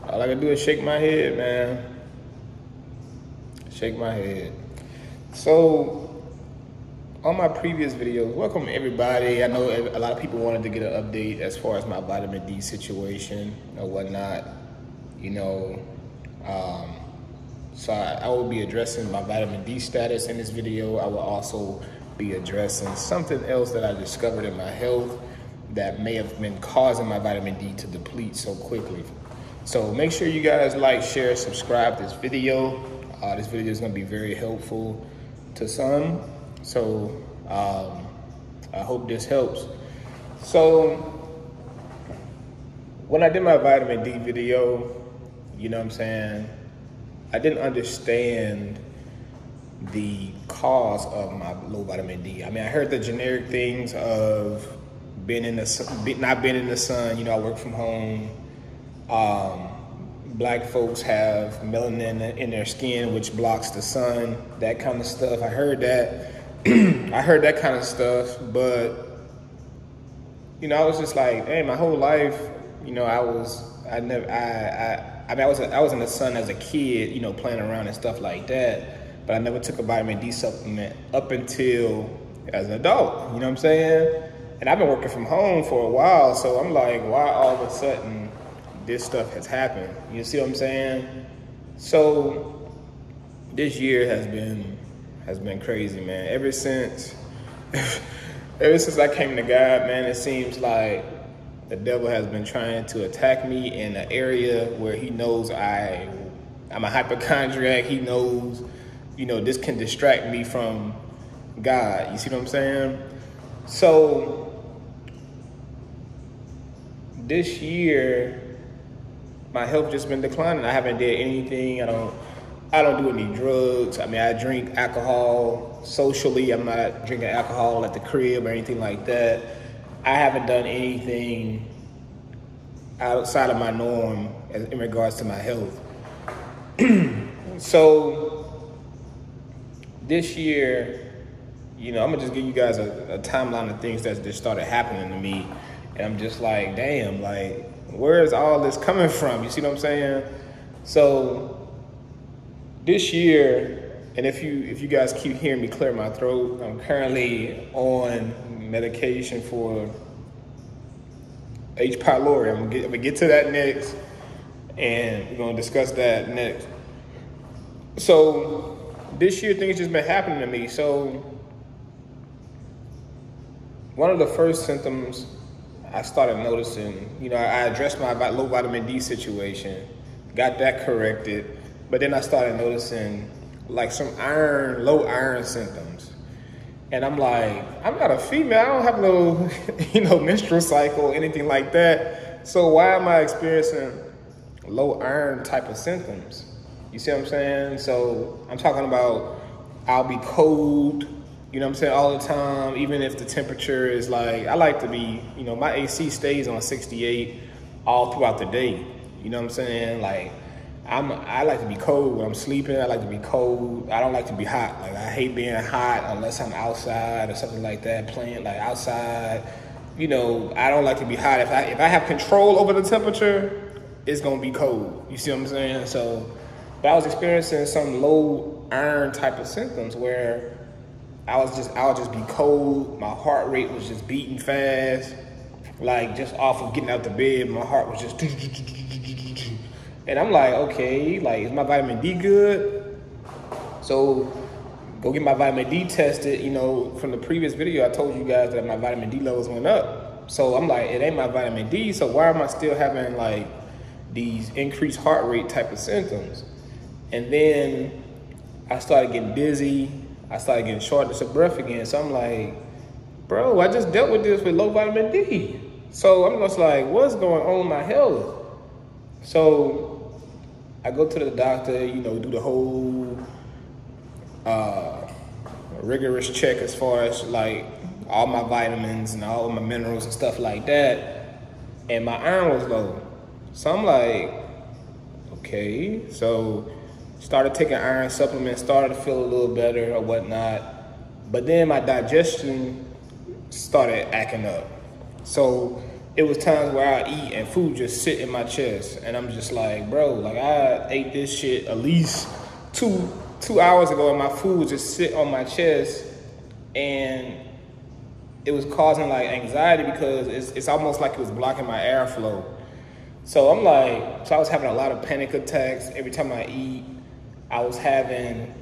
All I can do is shake my head, man. Shake my head. So, on my previous videos, welcome everybody. I know a lot of people wanted to get an update as far as my vitamin D situation or whatnot. So I will be addressing my vitamin D status in this video. I will also be addressing something else that I discovered in my health that may have been causing my vitamin D to deplete so quickly. So make sure you guys like, share, subscribe this video. This video is going to be very helpful to some. So I hope this helps. So when I did my vitamin D video, you know what I'm saying, I didn't understand the cause of my low vitamin D. I mean, I heard the generic things of being in the not being in the sun. You know, I work from home. Black folks have melanin in their skin, which blocks the sun. That kind of stuff. I heard that. I heard that kind of stuff, but you know, I was just like, hey, my whole life, you know, I was in the sun as a kid, you know, playing around and stuff like that. But I never took a vitamin D supplement up until as an adult, you know what I'm saying? And I've been working from home for a while, so I'm like, why all of a sudden this stuff has happened? You see what I'm saying? So this year has been crazy, man. Ever since I came to God, man, it seems like the devil has been trying to attack me in an area where he knows I'm a hypochondriac. He knows, you know, this can distract me from God. You see what I'm saying? So this year, my health just been declining. I haven't did anything. I don't do any drugs. I mean, I drink alcohol socially. I'm not drinking alcohol at the crib or anything like that. I haven't done anything outside of my norm in regards to my health. So this year, you know, I'm gonna just give you guys a timeline of things that just started happening to me. And I'm just like, damn, like, where is all this coming from? You see what I'm saying? So this year, and if you guys keep hearing me clear my throat, I'm currently on medication for Pylori. I'm gonna get to that next, and we're gonna discuss that next. So this year, things just been happening to me. So one of the first symptoms I started noticing, you know, I addressed my low vitamin D situation, got that corrected, but then I started noticing like some low iron symptoms. And I'm like, I'm not a female. I don't have no, you know, menstrual cycle, anything like that. So why am I experiencing low iron type of symptoms? You see what I'm saying? So I'm talking about I'll be cold, you know what I'm saying, all the time, even if the temperature is like, I like to be, you know, my AC stays on 68 all throughout the day. You know what I'm saying? Like, I like to be cold when I'm sleeping. I like to be cold. I don't like to be hot. Like, I hate being hot unless I'm outside or something like that, playing like outside. You know, I don't like to be hot. If I have control over the temperature, it's gonna be cold. You see what I'm saying? So, but I was experiencing some low iron type of symptoms where I would just be cold. My heart rate was just beating fast. Like, just off of getting out the bed, my heart was just. And I'm like, okay, like, is my vitamin D good? So go get my vitamin D tested. You know, from the previous video, I told you guys that my vitamin D levels went up. So I'm like, it ain't my vitamin D. So why am I still having like these increased heart rate type of symptoms? And then I started getting dizzy. I started getting shortness of breath again. So I'm like, bro, I just dealt with this with low vitamin D. So I'm just like, what's going on with my health? So I go to the doctor, you know, do the whole rigorous check as far as like all my vitamins and all my minerals and stuff like that. And my iron was low. So I'm like, okay. So started taking iron supplements, started to feel a little better or whatnot. But then my digestion started acting up. So it was times where I eat and food just sit in my chest, and I'm just like, bro, like I ate this shit at least two hours ago, and my food would just sit on my chest, and it was causing like anxiety because it's almost like it was blocking my airflow. So I'm like, so I was having a lot of panic attacks every time I eat. I was having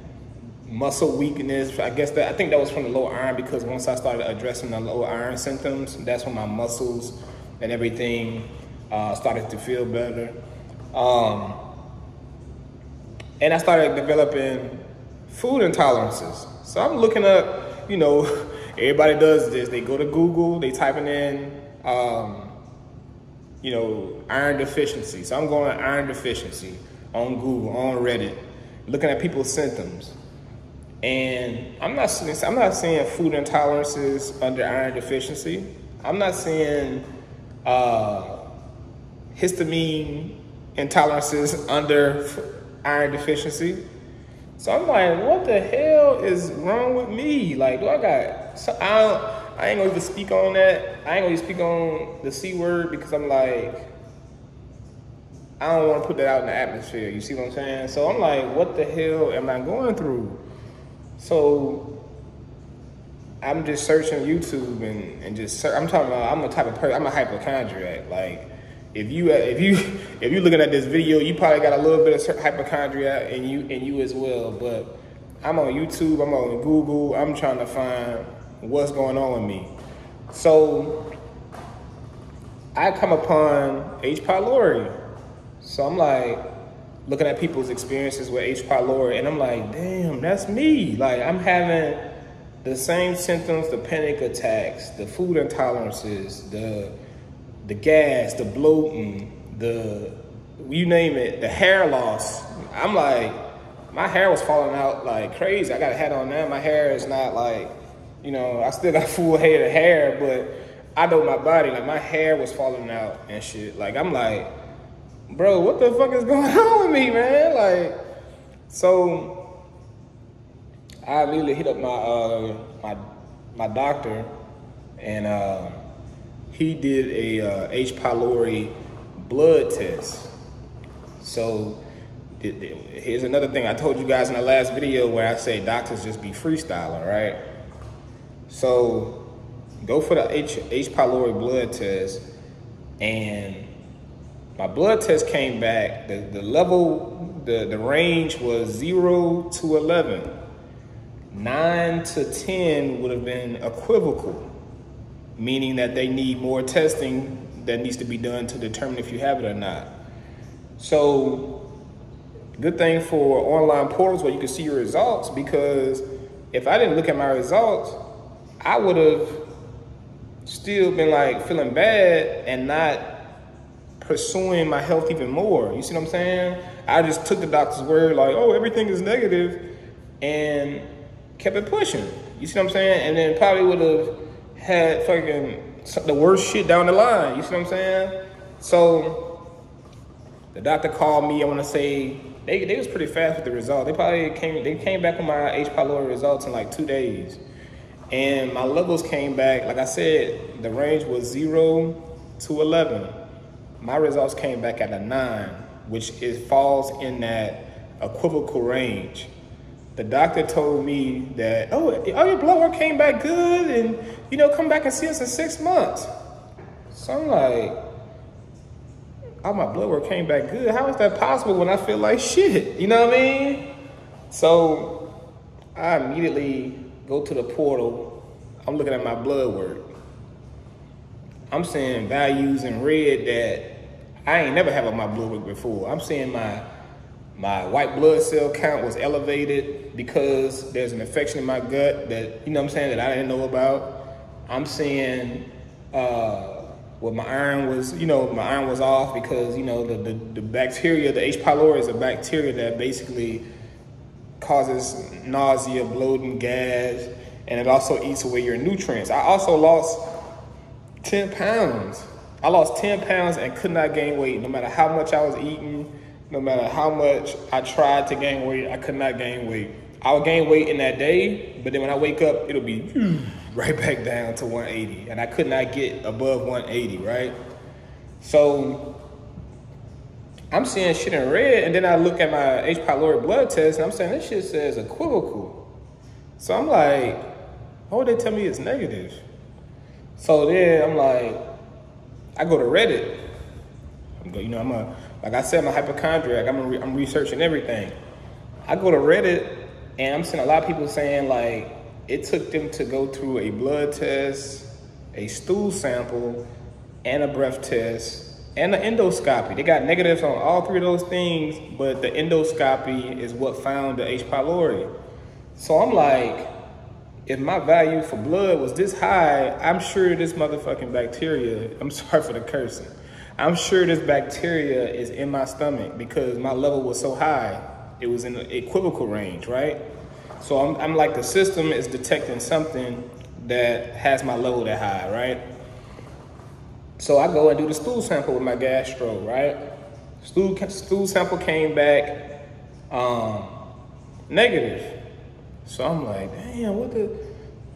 muscle weakness. I think that was from the low iron, because once I started addressing the low iron symptoms, that's when my muscles and everything started to feel better. And I started developing food intolerances. So I'm looking up, you know, everybody does this. They go to Google, they typing in, you know, iron deficiency. So I'm going iron deficiency on Google, on Reddit, looking at people's symptoms. And I'm not seeing food intolerances under iron deficiency. I'm not seeing histamine intolerances under iron deficiency. So I'm like, what the hell is wrong with me? Like, do I got, so I ain't gonna even speak on that. I ain't gonna even speak on the C word, because I'm like, I don't wanna put that out in the atmosphere. You see what I'm saying? So I'm like, what the hell am I going through? So I'm just searching YouTube and just I'm talking about, I'm a type of person, I'm a hypochondriac. Like, if you looking at this video, you probably got a little bit of hypochondriac in you as well. But I'm on YouTube, I'm on Google, I'm trying to find what's going on with me. So I come upon H. pylori. So I'm like looking at people's experiences with H. pylori, and I'm like, damn, that's me. Like, I'm having the same symptoms, the panic attacks, the food intolerances, the gas, the bloating, you name it, the hair loss. I'm like, my hair was falling out like crazy. I got a hat on now. My hair is not like, you know, I still got full head of hair, but I know my body, like my hair was falling out and shit. Like, I'm like, bro, what the fuck is going on with me, man? Like, so I immediately hit up my doctor, and he did a H. pylori blood test. So here's another thing I told you guys in the last video, where I say doctors just be freestyling, right? So go for the H. pylori blood test, and my blood test came back, the range was 0 to 11. 9 to 10 would have been equivocal, meaning that they need more testing that needs to be done to determine if you have it or not. So, good thing for online portals where you can see your results, because if I didn't look at my results, I would have still been like feeling bad and not pursuing my health even more. You see what I'm saying? I just took the doctor's word like, oh, everything is negative, and kept it pushing. You see what I'm saying? And then probably would have had fucking the worst shit down the line. You see what I'm saying? So the doctor called me. I want to say they was pretty fast with the result. They came back with my H. pylori results in like 2 days, and my levels came back. Like I said, the range was 0 to 11. My results came back at a 9, which falls in that equivocal range. The doctor told me that, oh, your blood work came back good, and, you know, come back and see us in 6 months. So I'm like, oh, my blood work came back good. How is that possible when I feel like shit? You know what I mean? So I immediately go to the portal. I'm looking at my blood work. I'm seeing values in red that I ain't never had on my blood work before. I'm seeing my white blood cell count was elevated because there's an infection in my gut that, you know what I'm saying, that I didn't know about. I'm seeing my iron was, you know, my iron was off because, you know, the bacteria, the H. pylori is a bacteria that basically causes nausea, bloating, gas, and it also eats away your nutrients. I also lost 10 pounds. I lost 10 pounds and could not gain weight. No matter how much I was eating, no matter how much I tried to gain weight, I could not gain weight. I would gain weight in that day, but then when I wake up, it'll be, right back down to 180. And I could not get above 180, right? So I'm seeing shit in red, and then I look at my H. pylori blood test, and I'm saying, this shit says equivocal. So I'm like, why would they tell me it's negative? So then I'm like, I go to Reddit. Like I said, I'm a hypochondriac. I'm researching everything. I go to Reddit, and I'm seeing a lot of people saying, like, it took them to go through a blood test, a stool sample, and a breath test, and an endoscopy. They got negatives on all three of those things, but the endoscopy is what found the H. pylori. So I'm like, if my value for blood was this high, I'm sure this motherfucking bacteria, I'm sorry for the cursing, I'm sure this bacteria is in my stomach because my level was so high. It was in the equivocal range, right? So I'm like, the system is detecting something that has my level that high, right? So I go and do the stool sample with my gastro, right? Stool sample came back negative. So I'm like, damn, what do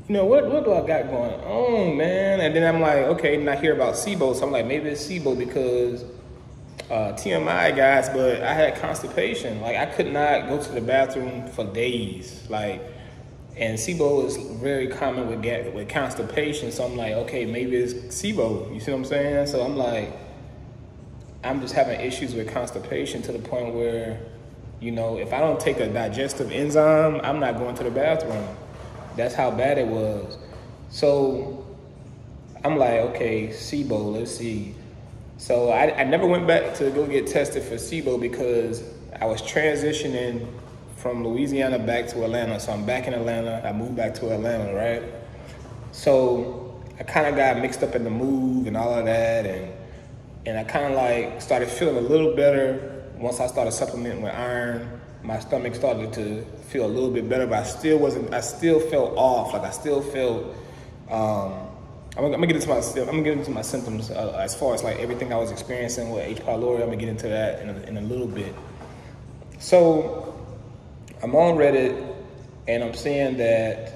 I got going on, man? And then I'm like, okay, and I hear about SIBO. So I'm like, maybe it's SIBO because TMI, guys, but I had constipation. Like, I could not go to the bathroom for days. Like, and SIBO is very common with constipation. So I'm like, okay, maybe it's SIBO. You see what I'm saying? So I'm like, I'm just having issues with constipation to the point where, if I don't take a digestive enzyme, I'm not going to the bathroom. That's how bad it was. So I'm like, okay, SIBO, let's see. So I never went back to go get tested for SIBO because I was transitioning from Louisiana back to Atlanta. So I'm back in Atlanta. I moved back to Atlanta, right? So I kind of got mixed up in the move and all of that. And I kind of like started feeling a little better once I started supplementing with iron. My stomach started to feel a little bit better, but I still felt off. Like I still felt, I'm gonna get into my symptoms as far as like everything I was experiencing with H. pylori. I'm gonna get into that in a little bit. So I'm on Reddit, and I'm seeing that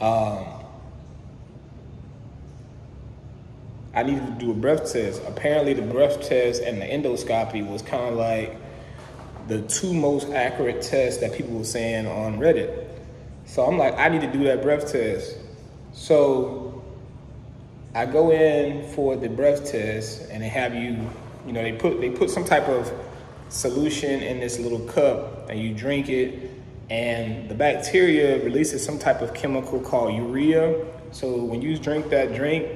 I needed to do a breath test. Apparently the breath test and the endoscopy was kind of like the two most accurate tests that people were saying on Reddit. So I'm like, I need to do that breath test. So I go in for the breath test, and they have they put some type of solution in this little cup, and you drink it, and the bacteria releases some type of chemical called urea. So when you drink that drink,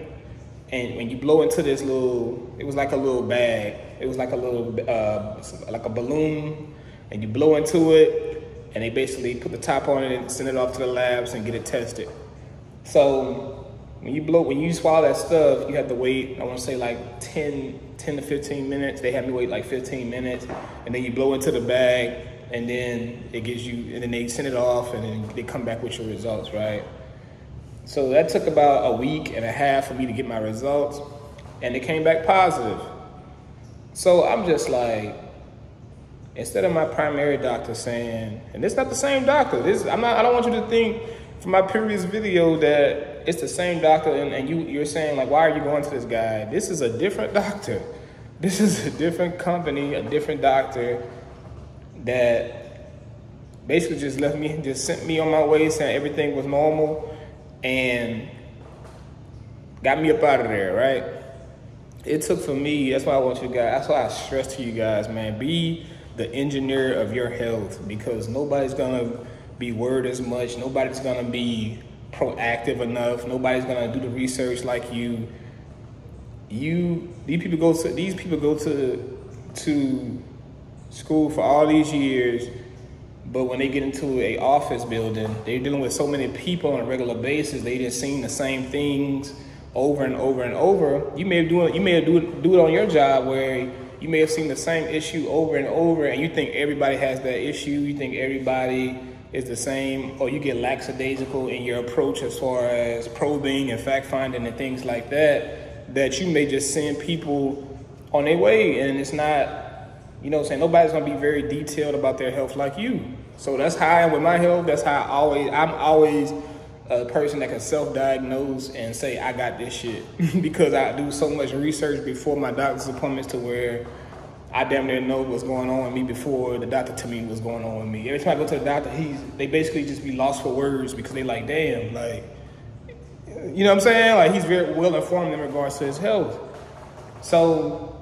and when you blow into this it was like a little bag. It was like a little, like a balloon, and you blow into it, and they basically put the top on it and send it off to the labs and get it tested. So when you swallow that stuff, you have to wait, I want to say like 10 to 15 minutes. They had me wait like 15 minutes, and then you blow into the bag, and then it gives you, and then they send it off, and then they come back with your results, right? So that took about a week and a half for me to get my results, and it came back positive. So I'm just like, instead of my primary doctor saying, and it's not the same doctor, I don't want you to think from my previous video that it's the same doctor, and you're saying like, why are you going to this guy? This is a different doctor. This is a different company, a different doctor that basically just sent me on my way, saying everything was normal, and got me up out of there, right? It took for me, that's why I want you guys, that's why I stress to you guys, man, be the engineer of your health, because nobody's gonna be worried as much, nobody's gonna be proactive enough, nobody's gonna do the research like you. These people go to school for all these years, but when they get into a office building, they're dealing with so many people on a regular basis. They just seen the same things over and over and over. You may do it on your job where you may have seen the same issue over and over, and you think everybody has that issue. You think everybody is the same, or you get lackadaisical in your approach as far as probing and fact finding and things like that, that you may just send people on their way, and it's not, you know what I'm saying, nobody's gonna be very detailed about their health like you. So that's how I am with my health. That's how I'm always a person that can self-diagnose and say, I got this shit. Because I do so much research before my doctor's appointments to where I damn near know what's going on with me before the doctor tell me what's going on with me. Every time I go to the doctor, they basically just be lost for words because they like, damn, like, you know what I'm saying? Like, he's very well informed in regards to his health. So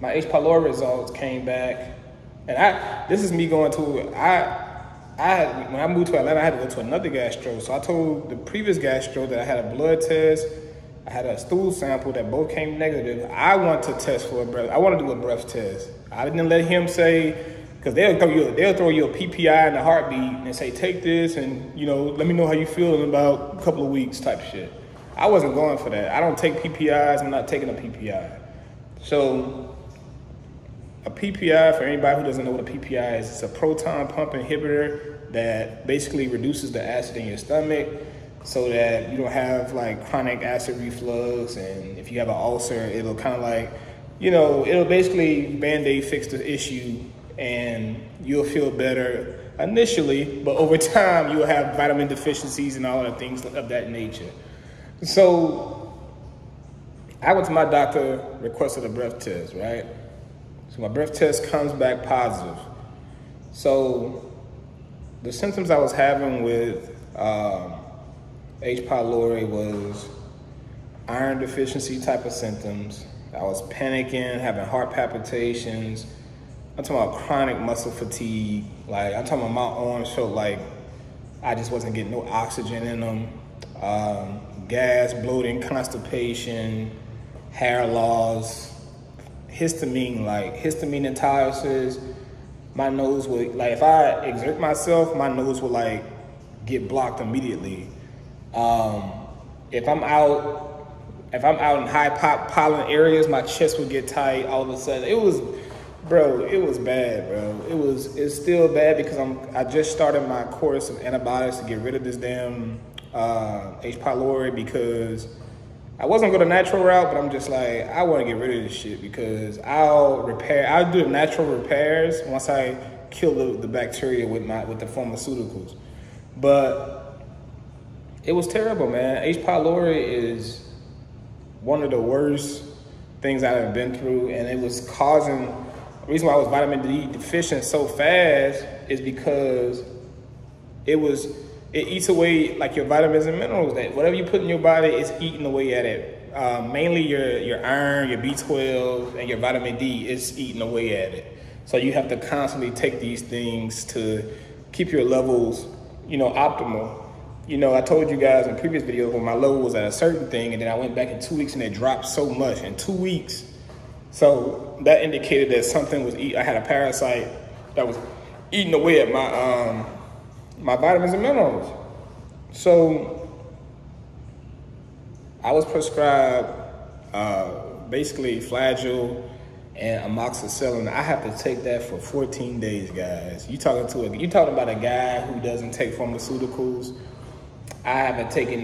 my H. pylori results came back, and this is me going to, when I moved to Atlanta, I had to go to another gastro. So I told the previous gastro that I had a blood test, I had a stool sample that both came negative. I want to test for a breath. I want to do a breath test. I didn't let him say, because they'll throw you a PPI in the heartbeat and say, take this and, you know, let me know how you feel in about a couple of weeks type shit. I wasn't going for that. I don't take PPIs. I'm not taking a PPI. So a PPI, for anybody who doesn't know what a PPI is, it's a proton pump inhibitor that basically reduces the acid in your stomach so that you don't have like chronic acid reflux. And if you have an ulcer, it'll kind of like, you know, it'll basically Band-Aid fix the issue and you'll feel better initially, but over time you'll have vitamin deficiencies and all the things of that nature. So I went to my doctor, requested a breath test, right? So my breath test comes back positive. So the symptoms I was having with H. pylori was iron deficiency type of symptoms. I was panicking, having heart palpitations. I'm talking about chronic muscle fatigue. Like, I'm talking about my arms felt like I just wasn't getting no oxygen in them. Gas, bloating, constipation, hair loss, histamine intolerances. My nose would, like, if I exert myself, my nose would like get blocked immediately. If I'm out in high pollen areas, my chest would get tight all of a sudden. It was bad, bro. It's still bad because I just started my course of antibiotics to get rid of this damn H. pylori, because I wasn't going the natural route, but I'm just like, I want to get rid of this shit because I'll do the natural repairs once I kill the bacteria with the pharmaceuticals. But it was terrible, man. H. pylori is one of the worst things I've been through, and it was causing, the reason why I was vitamin D deficient so fast is because it eats away like your vitamins and minerals. That whatever you put in your body is eating away at it. Mainly your iron, your B12, and your vitamin D is eating away at it. So you have to constantly take these things to keep your levels, you know, optimal. You know, I told you guys in previous videos when my level was at a certain thing, and then I went back in 2 weeks and it dropped so much in 2 weeks. So that indicated that something was I had a parasite that was eating away at my vitamins and minerals. So I was prescribed basically Flagyl and amoxicillin. I have to take that for 14 days, guys. You talking about a guy who doesn't take pharmaceuticals. I haven't taken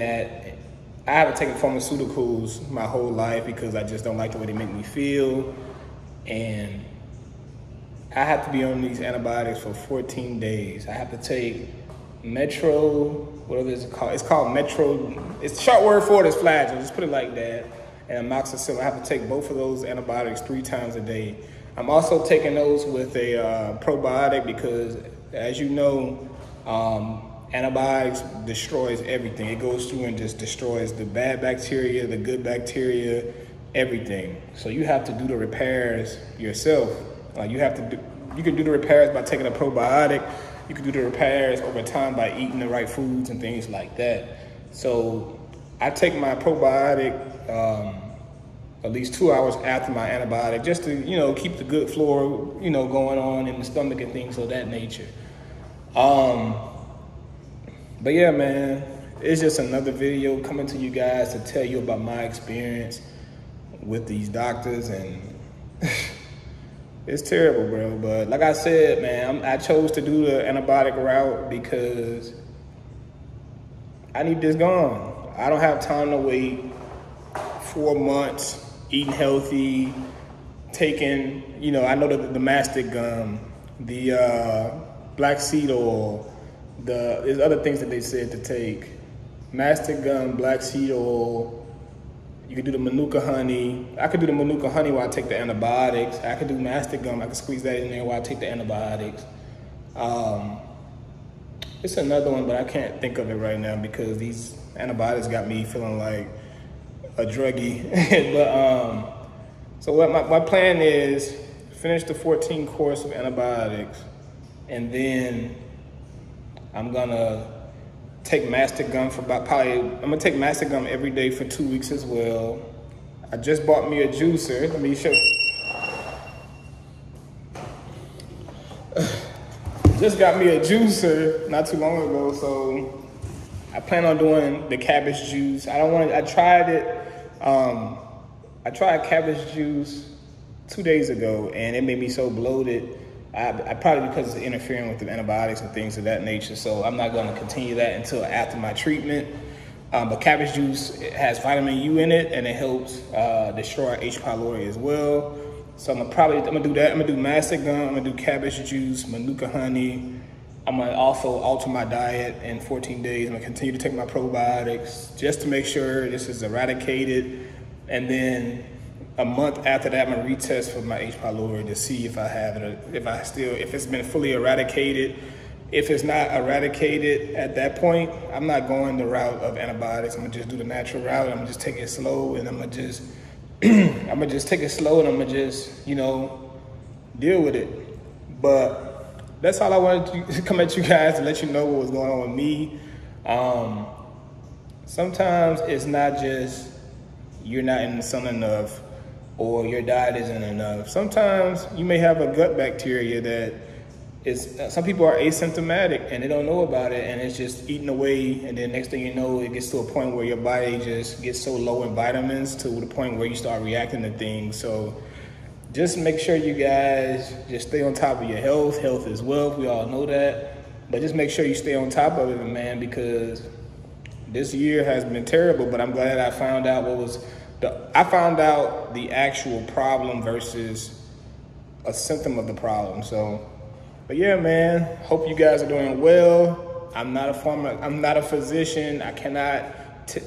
pharmaceuticals my whole life because I just don't like the way they make me feel. And I have to be on these antibiotics for 14 days. I have to take Metro, whatever it's called. It's called Metro. It's the short word for it is Flagyl. Just put it like that. And amoxicillin. I have to take both of those antibiotics 3 times a day. I'm also taking those with a probiotic because, as you know, antibiotics destroys everything. It goes through and just destroys the bad bacteria, the good bacteria, everything. So you have to do the repairs yourself. Like you can do the repairs by taking a probiotic. You can do the repairs over time by eating the right foods and things like that. So I take my probiotic at least 2 hours after my antibiotic just to, you know, keep the good flora, you know, going on in the stomach and things of that nature. But yeah, man, it's just another video coming to you guys to tell you about my experience with these doctors, and it's terrible, bro. But like I said, man, I chose to do the antibiotic route because I need this gone. I don't have time to wait 4 months, eating healthy, taking, you know, I know the mastic gum, the black seed oil, there's other things that they said to take. mastic gum, black seed oil. You could do the manuka honey. I could do the manuka honey while I take the antibiotics. I could do mastic gum. I could squeeze that in there while I take the antibiotics. It's another one, but I can't think of it right now because these antibiotics got me feeling like a druggie. But so what my plan is, finish the 14 course of antibiotics, and then I'm gonna take mastic gum for I'm gonna take mastic gum every day for 2 weeks as well. I just bought me a juicer. Let me show you. Just got me a juicer not too long ago, so I plan on doing the cabbage juice. I tried it. I tried cabbage juice 2 days ago, and it made me so bloated. I probably because it's interfering with the antibiotics and things of that nature. So I'm not going to continue that until after my treatment. But cabbage juice has vitamin U in it, and it helps destroy H. pylori as well. So I'm gonna do that. I'm gonna do mastic gum. I'm gonna do cabbage juice, manuka honey. I'm gonna also alter my diet in 14 days. I'm gonna continue to take my probiotics just to make sure this is eradicated. And then a month after that, I'm gonna retest for my H. pylori to see if I have it, if it's been fully eradicated. If it's not eradicated at that point, I'm not going the route of antibiotics. I'm gonna just do the natural route. I'm gonna just take it slow, and I'm gonna just take it slow, and I'm gonna just, deal with it. But that's all I wanted to come at you guys to let you know what was going on with me. Sometimes it's not just you're not in the sun enough or your diet isn't enough. Sometimes you may have a gut bacteria that is, some people are asymptomatic and they don't know about it, and it's just eating away, and then next thing you know, it gets to a point where your body just gets so low in vitamins to the point where you start reacting to things. So just make sure you guys just stay on top of your health. Health is wealth, we all know that. But just make sure you stay on top of it, man, because this year has been terrible, but I'm glad I found out I found out the actual problem versus a symptom of the problem. So, but yeah, man, hope you guys are doing well. I'm not a physician. I cannot,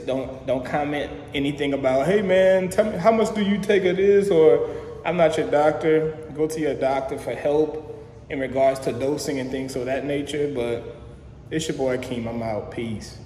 don't comment anything about, hey man, tell me how much do you take of this, or I'm not your doctor. Go to your doctor for help in regards to dosing and things of that nature. But it's your boy Keem, I'm out, peace.